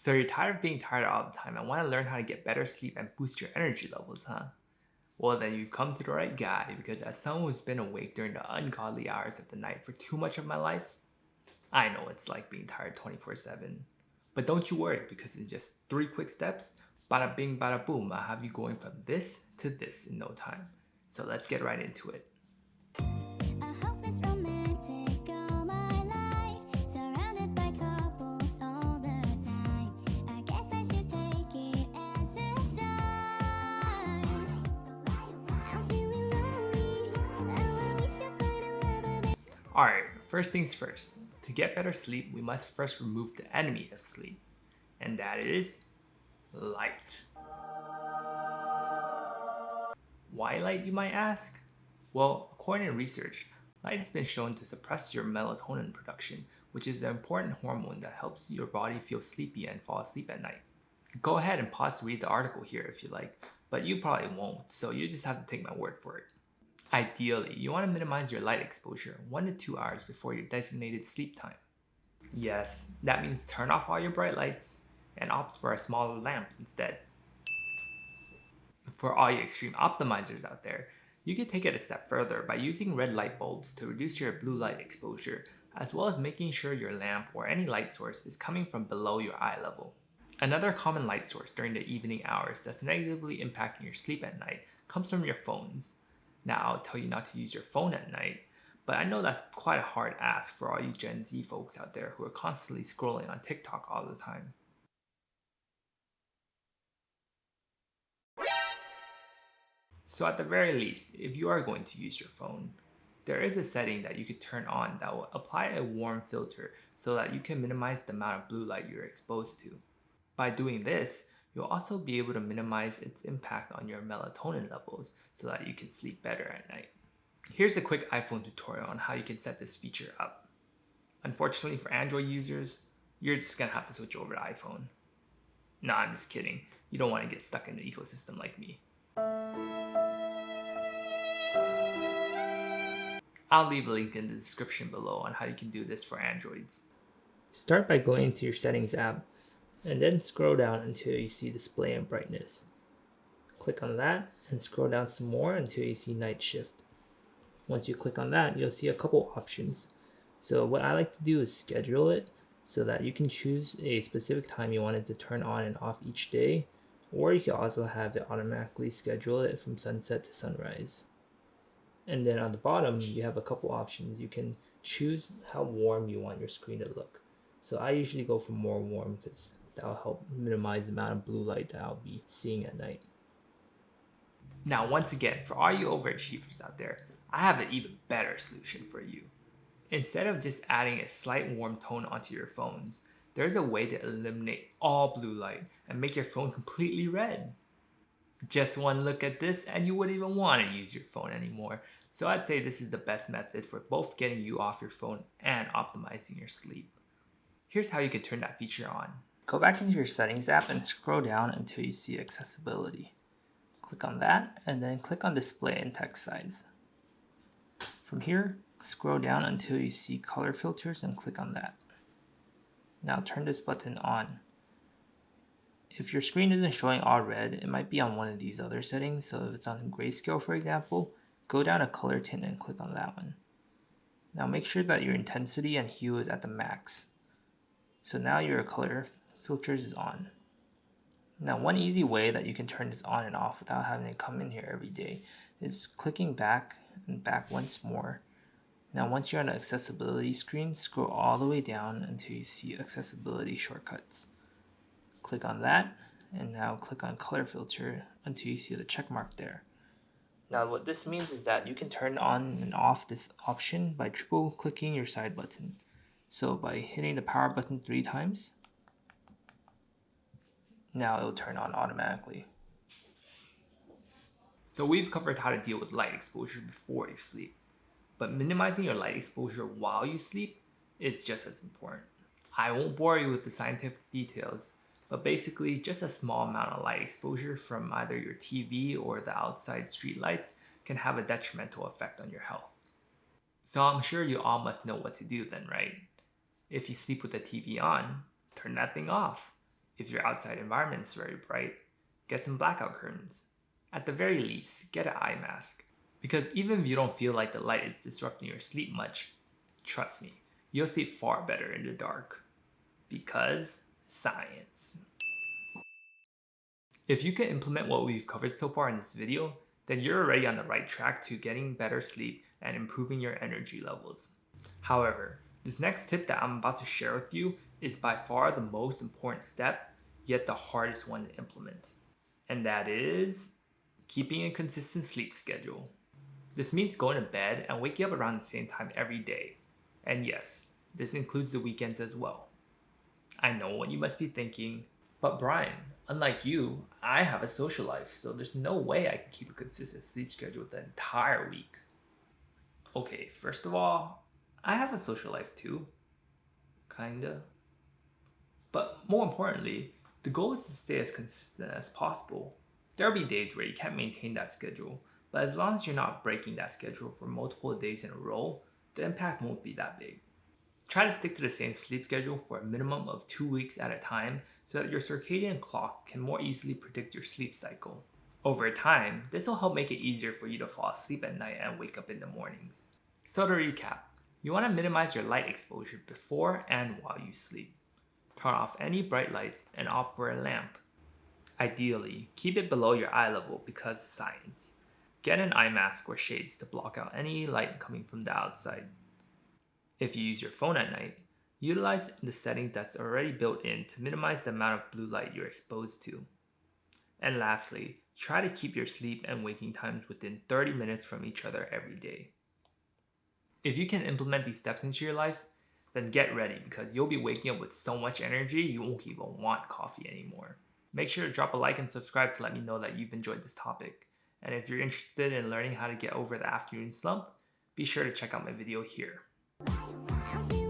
So you're tired of being tired all the time and want to learn how to get better sleep and boost your energy levels, huh? Well, then you've come to the right guy because as someone who's been awake during the ungodly hours of the night for too much of my life, I know it's like being tired 24/7. But don't you worry because in just 3 quick steps, bada bing, bada boom, I'll have you going from this to this in no time. So let's get right into it. I hope it's romantic all my life, surrounded by couples all the time. I guess I should take it as a sign. I'm feeling lonely, oh, I wish I find another. Alright, first things first. To get better sleep, we must first remove the enemy of sleep, and that is light. Why light, you might ask? Well, according to research, light has been shown to suppress your melatonin production, which is an important hormone that helps your body feel sleepy and fall asleep at night. Go ahead and pause to read the article here if you like, but you probably won't, so you just have to take my word for it. Ideally, you want to minimize your light exposure 1 to 2 hours before your designated sleep time. Yes, that means turn off all your bright lights and opt for a smaller lamp instead. For all you extreme optimizers out there, you can take it a step further by using red light bulbs to reduce your blue light exposure, as well as making sure your lamp or any light source is coming from below your eye level. Another common light source during the evening hours that's negatively impacting your sleep at night comes from your phones. Now, I'll tell you not to use your phone at night, but I know that's quite a hard ask for all you Gen Z folks out there who are constantly scrolling on TikTok all the time. So at the very least, if you are going to use your phone, there is a setting that you could turn on that will apply a warm filter so that you can minimize the amount of blue light you're exposed to. By doing this, you'll also be able to minimize its impact on your melatonin levels so that you can sleep better at night. Here's a quick iPhone tutorial on how you can set this feature up. Unfortunately for Android users, you're just gonna have to switch over to iPhone. Nah, I'm just kidding. You don't want to get stuck in the ecosystem like me. I'll leave a link in the description below on how you can do this for Androids. Start by going into your Settings app and then scroll down until you see Display and Brightness. Click on that and scroll down some more until you see Night Shift. Once you click on that, you'll see a couple options. So what I like to do is schedule it so that you can choose a specific time you want it to turn on and off each day, or you can also have it automatically schedule it from sunset to sunrise. And then on the bottom, you have a couple options. You can choose how warm you want your screen to look. So I usually go for more warm because that'll help minimize the amount of blue light that I'll be seeing at night. Now, once again, for all you overachievers out there, I have an even better solution for you. Instead of just adding a slight warm tone onto your phones, there's a way to eliminate all blue light and make your phone completely red. Just one look at this and you wouldn't even want to use your phone anymore. So I'd say this is the best method for both getting you off your phone and optimizing your sleep. Here's how you can turn that feature on. Go back into your Settings app and scroll down until you see Accessibility. Click on that and then click on Display and Text Size. From here, scroll down until you see Color Filters and click on that. Now turn this button on. If your screen isn't showing all red, it might be on one of these other settings. So if it's on grayscale, for example, go down to color tint and click on that one. Now make sure that your intensity and hue is at the max. So now your color filters is on. Now one easy way that you can turn this on and off without having to come in here every day is clicking back and back once more. Now once you're on the accessibility screen, scroll all the way down until you see accessibility shortcuts. Click on that, and now click on color filter until you see the check mark there. Now what this means is that you can turn on and off this option by triple clicking your side button. So by hitting the power button 3 times, now it will turn on automatically. So we've covered how to deal with light exposure before you sleep, but minimizing your light exposure while you sleep is just as important. I won't bore you with the scientific details, but basically just a small amount of light exposure from either your TV or the outside street lights can have a detrimental effect on your health. So I'm sure you all must know what to do then, right? If you sleep with the TV on, turn that thing off. If your outside environment is very bright, get some blackout curtains. At the very least, get an eye mask. Because even if you don't feel like the light is disrupting your sleep much, trust me, you'll sleep far better in the dark. Because science. If you can implement what we've covered so far in this video, then you're already on the right track to getting better sleep and improving your energy levels. However, this next tip that I'm about to share with you is by far the most important step, yet the hardest one to implement. And that is keeping a consistent sleep schedule. This means going to bed and waking up around the same time every day. And yes, this includes the weekends as well. I know what you must be thinking, but Brian, unlike you, I have a social life, so there's no way I can keep a consistent sleep schedule the entire week. Okay, first of all, I have a social life too. Kinda. But more importantly, the goal is to stay as consistent as possible. There will be days where you can't maintain that schedule, but as long as you're not breaking that schedule for multiple days in a row, the impact won't be that big. Try to stick to the same sleep schedule for a minimum of 2 weeks at a time so that your circadian clock can more easily predict your sleep cycle. Over time, this will help make it easier for you to fall asleep at night and wake up in the mornings. So to recap, you want to minimize your light exposure before and while you sleep. Turn off any bright lights and opt for a lamp. Ideally, keep it below your eye level because science. Get an eye mask or shades to block out any light coming from the outside. If you use your phone at night, utilize the setting that's already built in to minimize the amount of blue light you're exposed to. And lastly, try to keep your sleep and waking times within 30 minutes from each other every day. If you can implement these steps into your life, then get ready because you'll be waking up with so much energy you won't even want coffee anymore. Make sure to drop a like and subscribe to let me know that you've enjoyed this topic. And if you're interested in learning how to get over the afternoon slump, be sure to check out my video here. I don't feel